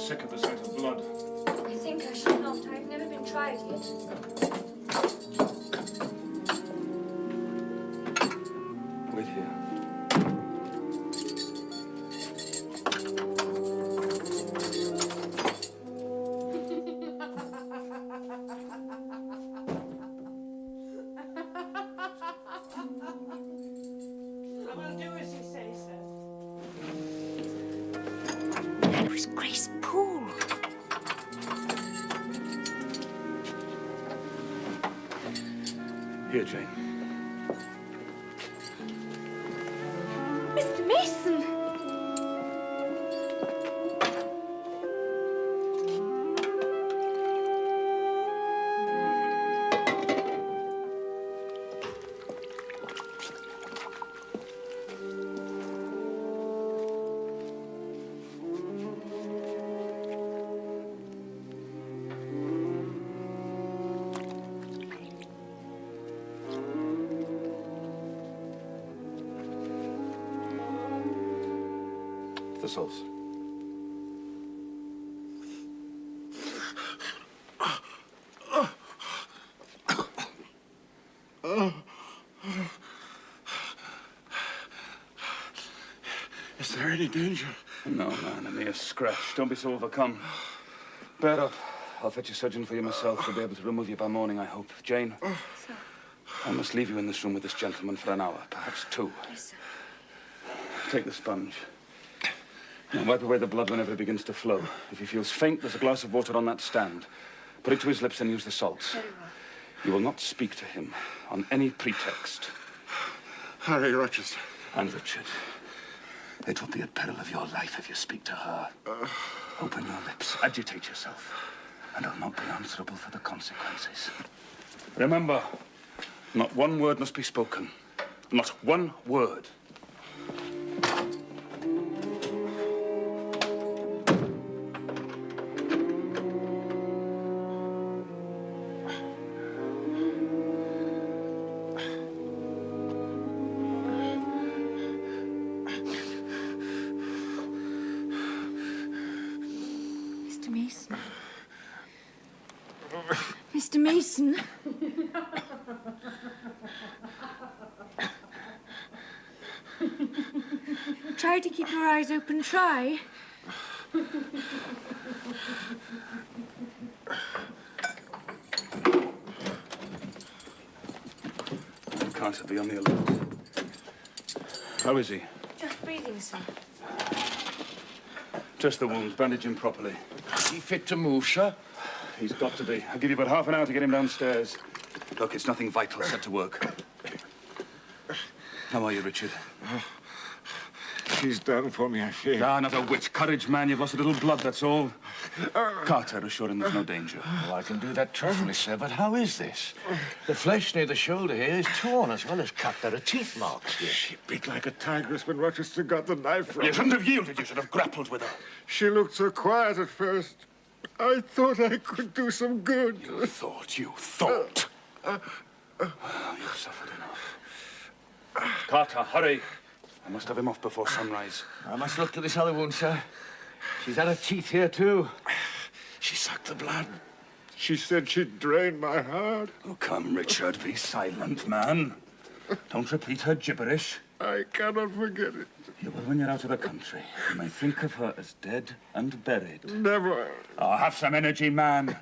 sick at the sight of blood. I think I shall not. I've never been tried yet. Wait here. I will do as you say, sir. That was Grace Poole. Here, Jane. Mr. Mason! Thistles. Is there any danger? No, man, a mere scratch. Don't be so overcome. Bear up. I'll fetch a surgeon for you myself. We'll be able to remove you by morning, I hope. Jane? Sir. I must leave you in this room with this gentleman for an hour, perhaps 2. Yes, sir. Take the sponge. Now wipe away the blood whenever it begins to flow. If he feels faint, there's a glass of water on that stand. Put it to his lips and use the salts. Very well. You will not speak to him on any pretext. Harry Rochester. And Richard, it will be at peril of your life if you speak to her. Open your lips, agitate yourself, and I'll not be answerable for the consequences. Remember, not one word must be spoken. Not one word. Mr. Mason. Mr. Mason. Try to keep your eyes open. Try. Can't be on the alert. How is he? Just breathing, sir. Just the wound. Bandage him properly. Is he fit to move, sir? He's got to be. I'll give you about half an hour to get him downstairs. Look, it's nothing vital. Set to work. How are you, Richard? He's done for me, I fear. Ah, not a whit. Courage, man. You've lost a little blood, that's all. Carter, assure him there's no danger. Oh, I can do that terribly, sir, but how is this? The flesh near the shoulder here is torn as well as cut. There are teeth marks here. She bit like a tigress when Rochester got the knife from You her. shouldn't have yielded. You should have grappled with her. She looked so quiet at first. I thought I could do some good. You thought. You've suffered enough. Carter, hurry. I must have him off before sunrise. I must look to this other wound, sir. She's had her teeth here, too. She sucked the blood. She said she'd drain my heart. Oh, come, Richard. Be silent, man. Don't repeat her gibberish. I cannot forget it. You will when you're out of the country. You may think of her as dead and buried. Never. Oh, have some energy, man.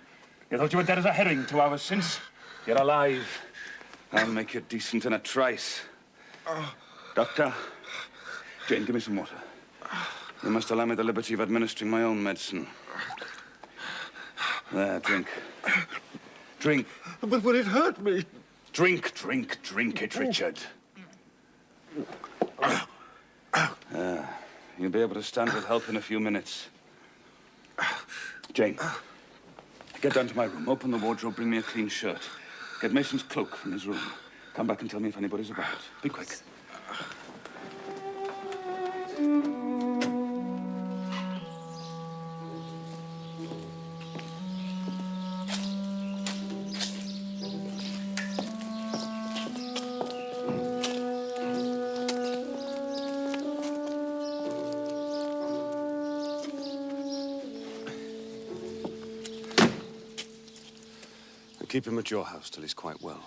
You thought you were dead as a herring 2 hours since. You're alive. I'll make you decent in a trice. Doctor, Jane, give me some water. You must allow me the liberty of administering my own medicine. There, drink. Drink. But it hurt me. Drink it, Richard. You'll be able to stand with help in a few minutes. Jane, get down to my room. Open the wardrobe, bring me a clean shirt. Get Mason's cloak from his room. Come back and tell me if anybody's about. Be quick. keep him at your house till he's quite well.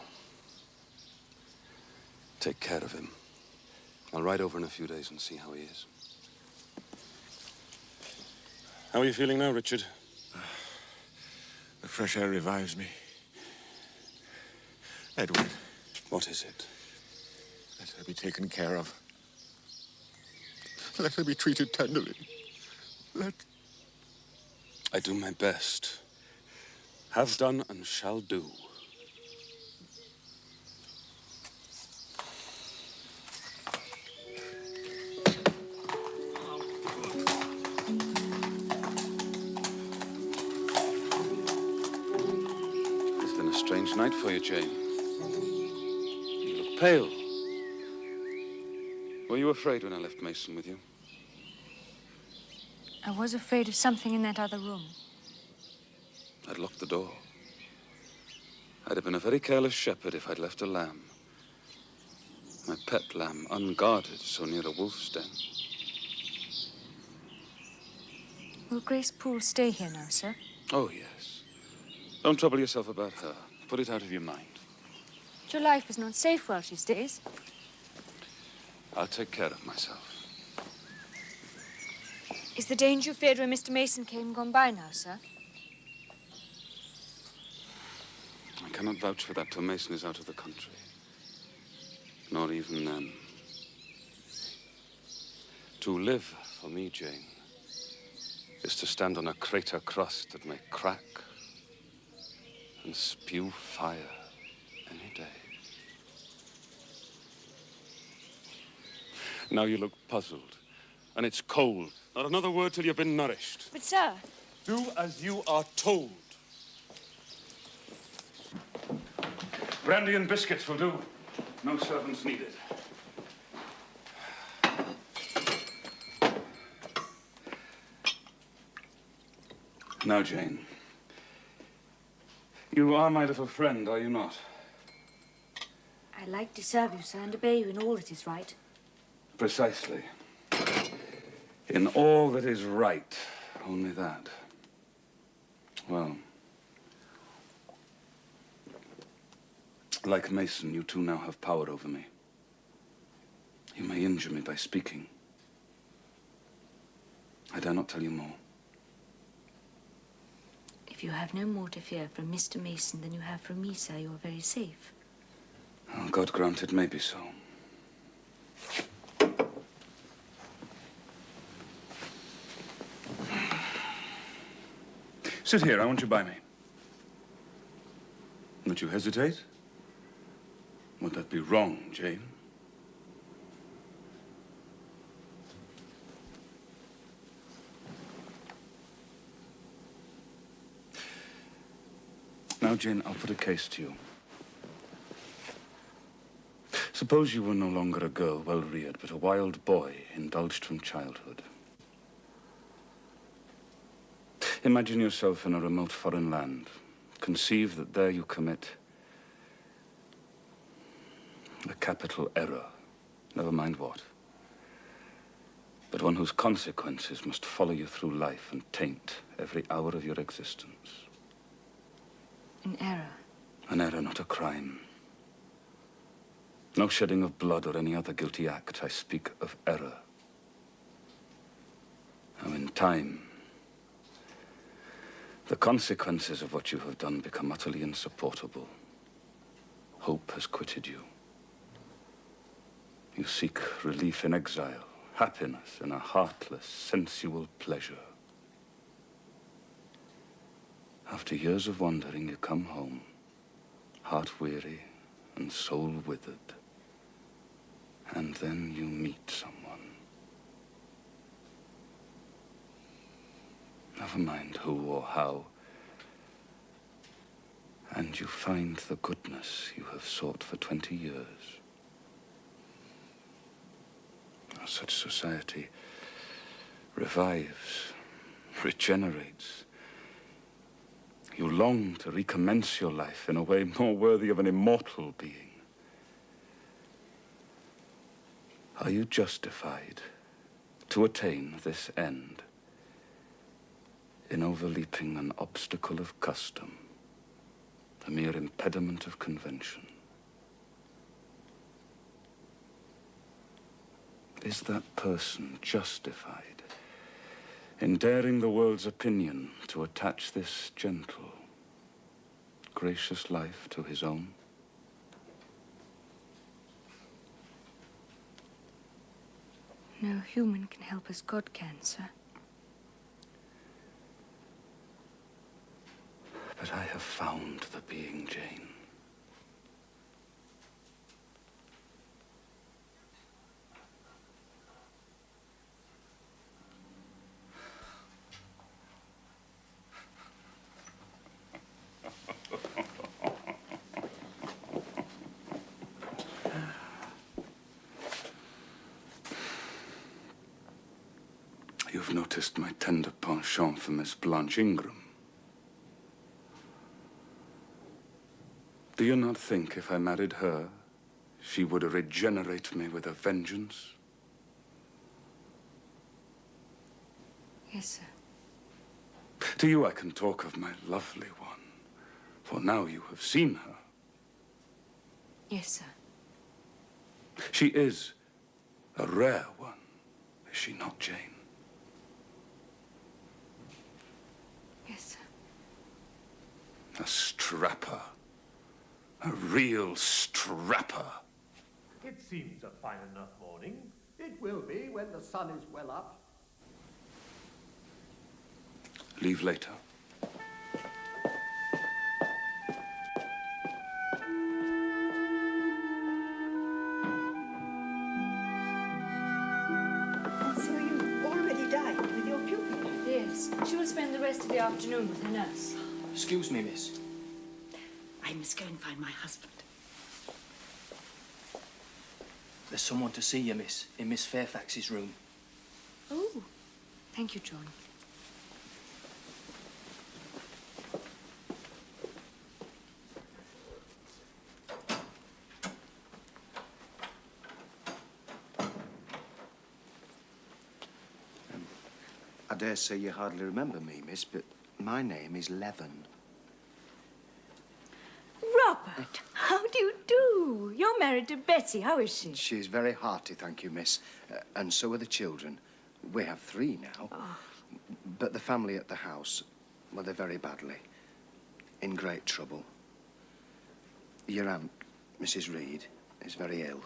Take care of him. I'll ride over in a few days and see how he is. How are you feeling now, Richard? The fresh air revives me. Edward, What is it? let her be taken care of. Let her be treated tenderly. I do my best. Have done and shall do. It's been a strange night for you, Jane. You look pale. Were you afraid when I left Mason with you? I was afraid of something in that other room. I'd locked the door. I'd have been a very careless shepherd if I'd left a lamb. My pet lamb, unguarded, so near a wolf's den. Will Grace Poole stay here now, sir? Oh, yes. Don't trouble yourself about her. Put it out of your mind. But your life is not safe while she stays. I'll take care of myself. Is the danger you feared when Mr. Mason came gone by now, sir? I cannot vouch for that till Mason is out of the country. Nor even then. To live, for me, Jane, is to stand on a crater crust that may crack and spew fire any day. Now you look puzzled, and it's cold. Not another word till you've been nourished. But, sir... Do as you are told. Brandy and biscuits will do. No servants needed. Now, Jane. You are my little friend, are you not? I like to serve you, sir, and obey you in all that is right. Precisely. In all that is right, only that. Well, like Mason, you too now have power over me. You may injure me by speaking. I dare not tell you more. If you have no more to fear from Mr. Mason than you have from me, sir, you are very safe. Oh, God grant it may be so. Sit here, I want you by me. Would you hesitate? Would that be wrong, Jane? Now, Jane, I'll put a case to you. Suppose you were no longer a girl well-reared, but a wild boy indulged from childhood. Imagine yourself in a remote foreign land. Conceive that there you commit a capital error, never mind what, but one whose consequences must follow you through life and taint every hour of your existence. An error. An error, not a crime. No shedding of blood or any other guilty act. I speak of error. Now, in time, the consequences of what you have done become utterly insupportable. Hope has quitted you. You seek relief in exile, happiness in a heartless, sensual pleasure. After years of wandering, you come home, heart-weary and soul-withered. And then you meet someone. Never mind who or how. And you find the goodness you have sought for 20 years. Such society revives, regenerates. You long to recommence your life in a way more worthy of an immortal being. Are you justified to attain this end in overleaping an obstacle of custom, a mere impediment of convention. Is that person justified in daring the world's opinion to attach this gentle, gracious life to his own? No human can help as God can, sir. But I have found the being Jane. You've noticed my tender penchant for Miss Blanche Ingram. Do you not think if I married her, she would regenerate me with a vengeance? Yes, sir. To you I can talk of my lovely one, for now you have seen her. Yes, sir. She is a rare one, is she not, Jane? Yes, sir. A strapper. A real strapper. It seems a fine enough morning. It will be when the sun is well up. Leave later. So you already dined with your pupil? Yes. She will spend the rest of the afternoon with her nurse. Excuse me, miss. I must go and find my husband. There's someone to see you, miss, in Miss Fairfax's room. Oh, thank you, John. I dare say you hardly remember me, miss, but my name is Leven. Robert, how do you do? You're married to Betty. How is she? She's very hearty, thank you, miss. And so are the children. We have 3 now. Oh. But the family at the house, well, they're very badly. In great trouble. Your aunt, Mrs. Reed, is very ill.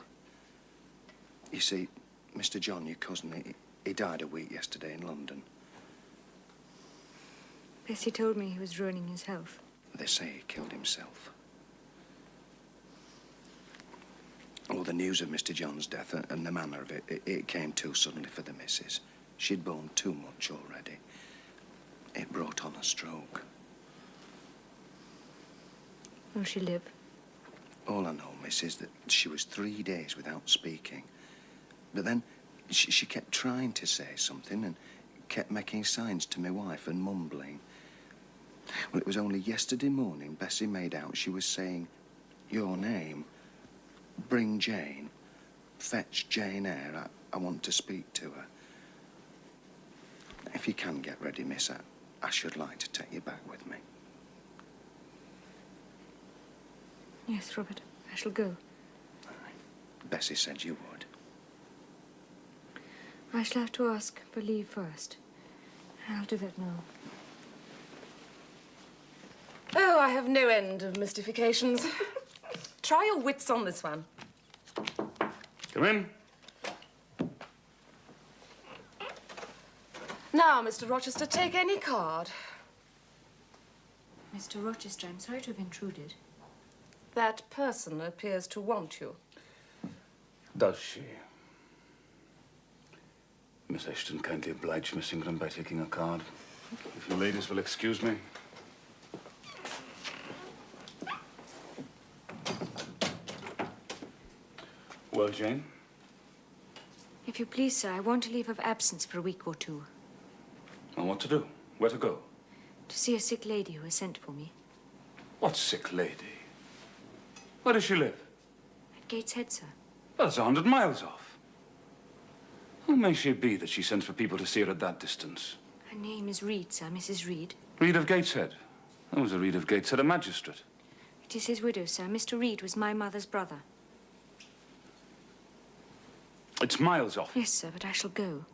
You see, Mr. John, your cousin, he died a week yesterday in London. Bessie told me he was ruining his health. They say he killed himself. Oh, the news of Mr. John's death and the manner of it came too suddenly for the missus. She'd borne too much already. It brought on a stroke. Will she live? All I know, miss, is that she was 3 days without speaking. But then she kept trying to say something and kept making signs to my wife and mumbling. Well, it was only yesterday morning Bessie made out she was saying, "Your name. Bring Jane. Fetch Jane Eyre. I want to speak to her." If you can get ready, miss, I should like to take you back with me. Yes, Robert. I shall go. Bessie said you would. I shall have to ask for leave first. I'll do that now. Oh, I have no end of mystifications. Try your wits on this one. Come in. Now, Mr. Rochester, take any card. Mr. Rochester, I'm sorry to have intruded. That person appears to want you. Does she? Miss Ashton kindly obliged Miss Ingram by taking a card. If you ladies will excuse me. Well, Jane? If you please, sir, I want a leave of absence for a week or 2. And what to do? Where to go? To see a sick lady who has sent for me. What sick lady? Where does she live? At Gateshead, sir. Well, that's 100 miles off. Who may she be that she sends for people to see her at that distance? Her name is Reed, sir, Mrs. Reed. Reed of Gateshead. That was a Reed of Gateshead, a magistrate. It is his widow, sir. Mr. Reed was my mother's brother. It's miles off. Yes, sir, but I shall go.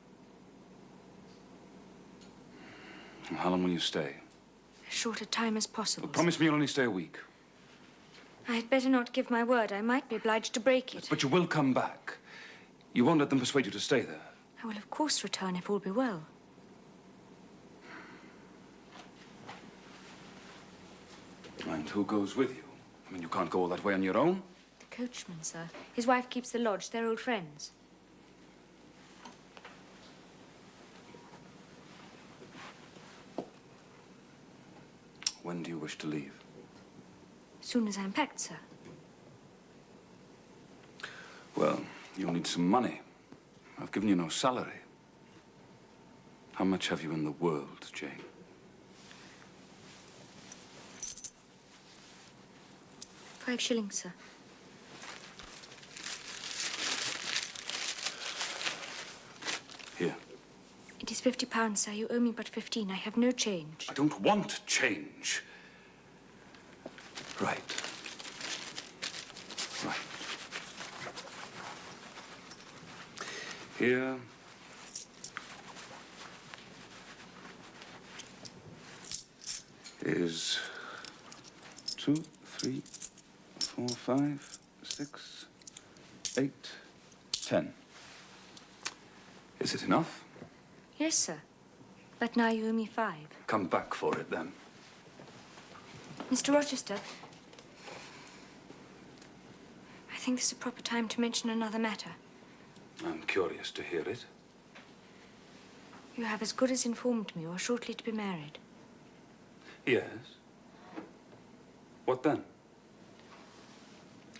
And how long will you stay? As short a time as possible. Well, promise me you'll only stay a week. I had better not give my word. I might be obliged to break it. But you will come back. You won't let them persuade you to stay there. I will, of course, return if all be well. And who goes with you? I mean, you can't go all that way on your own. The coachman, sir. His wife keeps the lodge. They're old friends. When do you wish to leave? As soon as I'm packed, sir. Well, you'll need some money. I've given you no salary. How much have you in the world, Jane? £5, sir. Here. It is £50, sir. You owe me but 15. I have no change. I don't want change. Right. Right. Here is 2, 3, 4, 5, 6, 8, 10. Is it enough? Yes, sir. But now you owe me 5. Come back for it, then. Mr. Rochester, I think this is a proper time to mention another matter. I'm curious to hear it. You have as good as informed me you are shortly to be married. Yes. What then?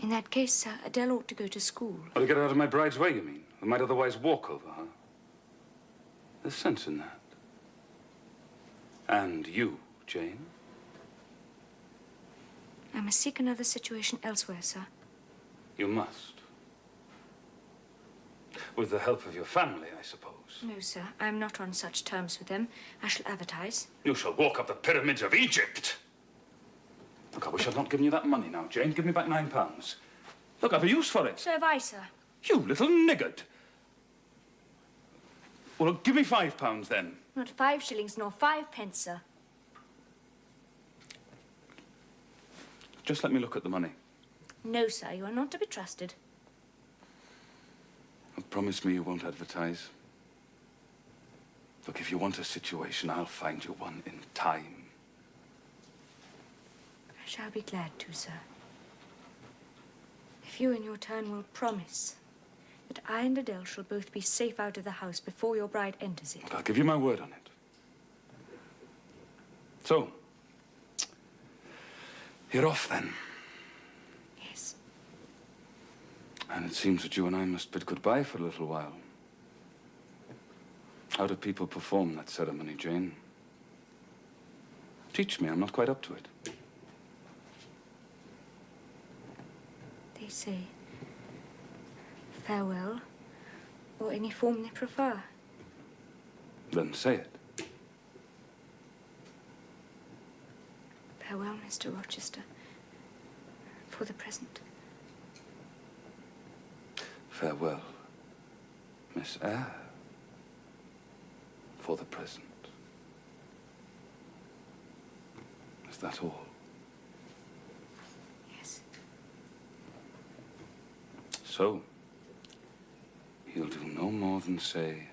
In that case, sir, Adele ought to go to school. Or to get her out of my bride's way, you mean? I might otherwise walk over her. There's sense in that. And you, Jane? I must seek another situation elsewhere, sir. You must. With the help of your family, I suppose. No, sir. I am not on such terms with them. I shall advertise. You shall walk up the pyramids of Egypt. Look, I wish I'd not given you that money now, Jane. Give me back £9. Look, I've a use for it. So have I, sir. You little niggard. Well, give me £5 then. Not 5 shillings nor 5 pence, sir. Just let me look at the money. No, sir. You are not to be trusted. And promise me you won't advertise. Look, if you want a situation, I'll find you one in time. I shall be glad to, sir. If you in your turn will promise that I and Adele shall both be safe out of the house before your bride enters it. Look, I'll give you my word on it. So, you're off then. Yes. And it seems that you and I must bid goodbye for a little while. How do people perform that ceremony, Jane? Teach me, I'm not quite up to it. They say farewell, or any form they prefer. Then say it. Farewell, Mr. Rochester, for the present. Farewell, Miss Eyre, for the present. Is that all? Yes. So, he'll do no more than say,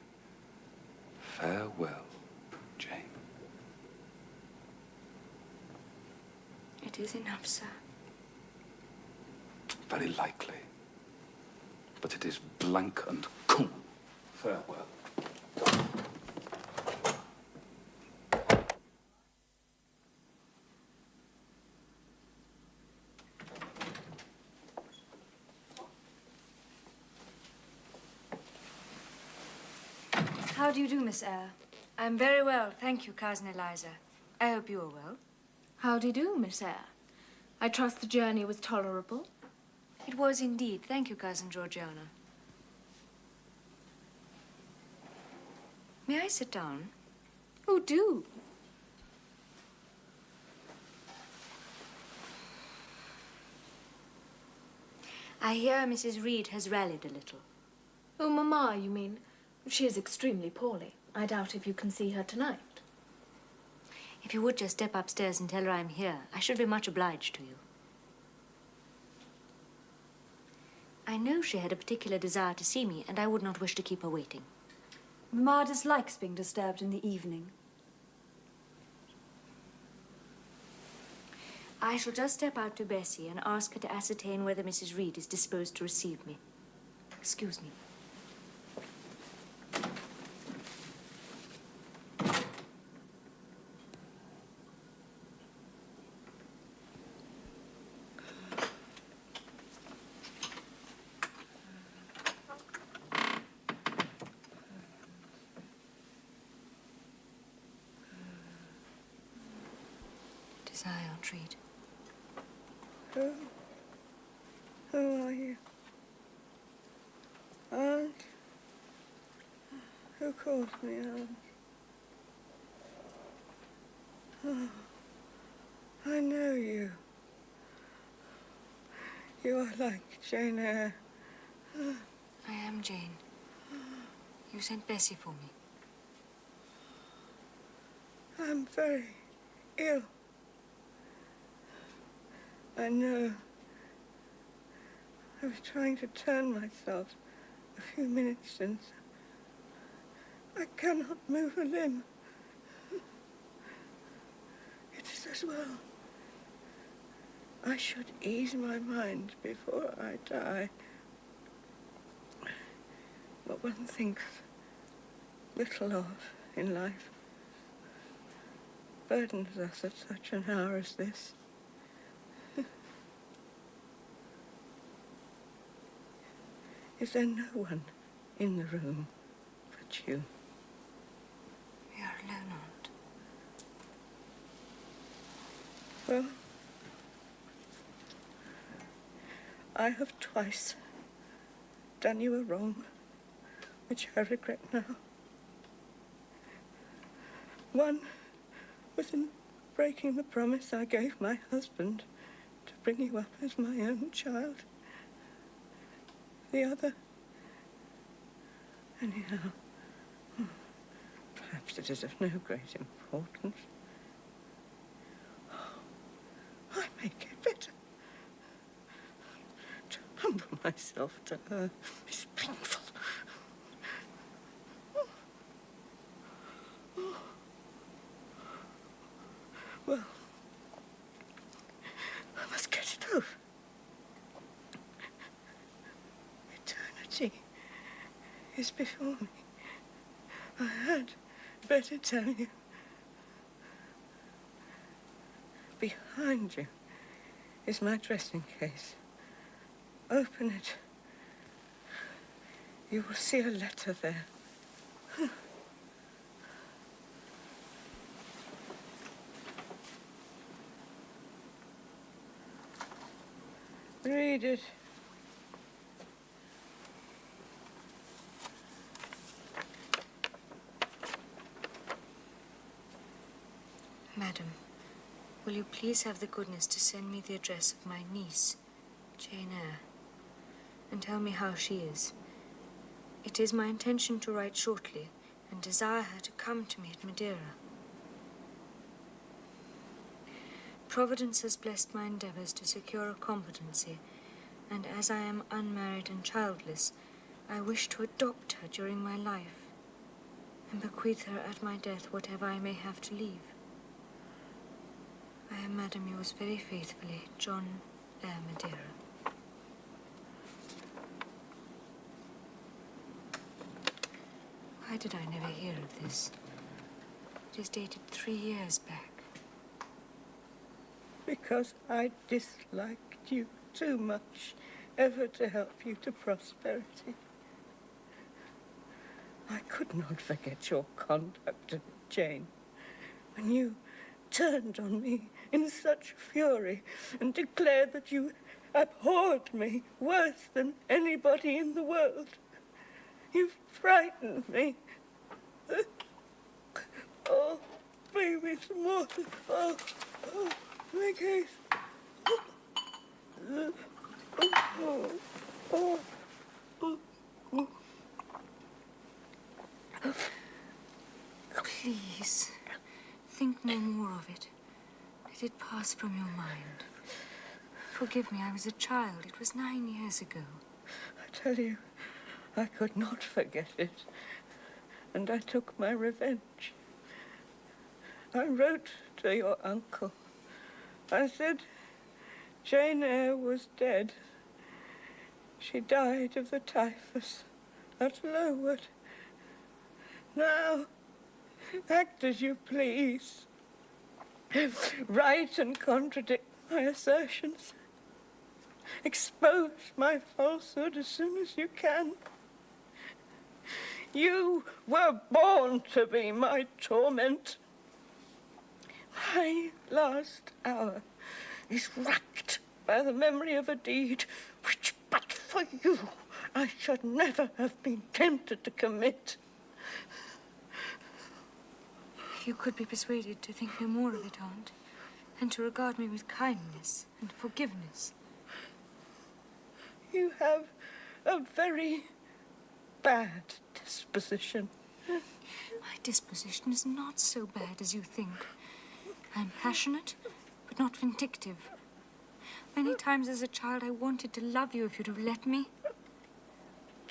farewell, Jane. It is enough, sir. Very likely. But it is blank and cool. Farewell. How do you do, Miss Eyre? I'm very well, thank you, Cousin Eliza. I hope you are well. How do you do, Miss Eyre? I trust the journey was tolerable. It was indeed. Thank you, Cousin Georgiana. May I sit down? Oh, do. I hear Mrs. Reed has rallied a little. Oh, Mamma, you mean? She is extremely poorly. I doubt if you can see her tonight. If you would just step upstairs and tell her I'm here, I should be much obliged to you. I know she had a particular desire to see me, and I would not wish to keep her waiting. Mamma dislikes being disturbed in the evening. I shall just step out to Bessie and ask her to ascertain whether Mrs. Reed is disposed to receive me. Excuse me. It is I, Aunt Reed. Who are you? Aunt? Who calls me Aunt? Oh, I know you. You are like Jane Eyre. I am Jane. You sent Bessie for me. I'm very ill. I know. I was trying to turn myself a few minutes since. I cannot move a limb. It is as well. I should ease my mind before I die. What one thinks little of in life burdens us at such an hour as this. Is there no one in the room but you? We are alone, Aunt. Well, I have twice done you a wrong, which I regret now. One was in breaking the promise I gave my husband to bring you up as my own child. The other, anyhow, perhaps it is of no great importance. I may get better. To humble myself to her is painful. Well, I must get it over. Eternity is before me. I had better tell you. Behind you is my dressing case. Open it. You will see a letter there. Read it. Madam, will you please have the goodness to send me the address of my niece, Jane Eyre, and tell me how she is. It is my intention to write shortly and desire her to come to me at Madeira. Providence has blessed my endeavors to secure a competency, and as I am unmarried and childless, I wish to adopt her during my life and bequeath her at my death whatever I may have to leave. I am, Madam, yours very faithfully, John Eyre, Madeira. Why did I never hear of this? It is dated 3 years back. Because I disliked you too much ever to help you to prosperity. I could not forget your conduct, Jane, when you turned on me in such fury and declared that you abhorred me worse than anybody in the world. You frightened me. Oh, bring me some water. Oh, my case. Please, think no more of it. Let it pass from your mind. Forgive me, I was a child. It was 9 years ago. I tell you, I could not forget it. And I took my revenge. I wrote to your uncle. I said Jane Eyre was dead. She died of the typhus at Lowood. Now, act as you please. Write and contradict my assertions. Expose my falsehood as soon as you can. You were born to be my torment. My last hour is racked by the memory of a deed which, but for you, I should never have been tempted to commit. If you could be persuaded to think no more of it, Aunt, and to regard me with kindness and forgiveness. You have a very bad disposition. My disposition is not so bad as you think. I'm passionate, but not vindictive. Many times as a child I wanted to love you if you'd have let me.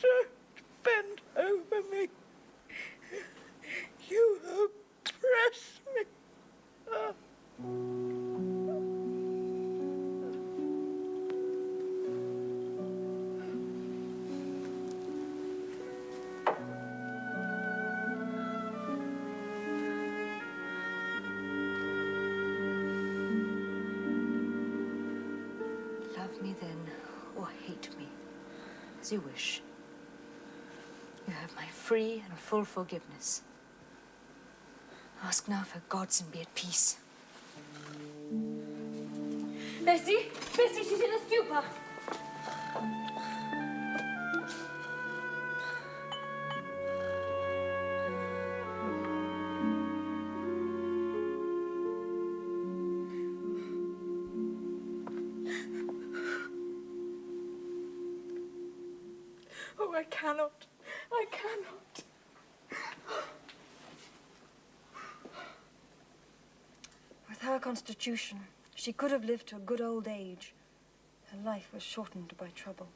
Don't bend over me. You oppress me. Ah. Love me then, or hate me, as you wish. You have my free and full forgiveness. Ask now for gods and be at peace. Bessie! Bessie, she's in a stupor! Oh, I cannot. I cannot. With her constitution, she could have lived to a good old age. Her life was shortened by trouble.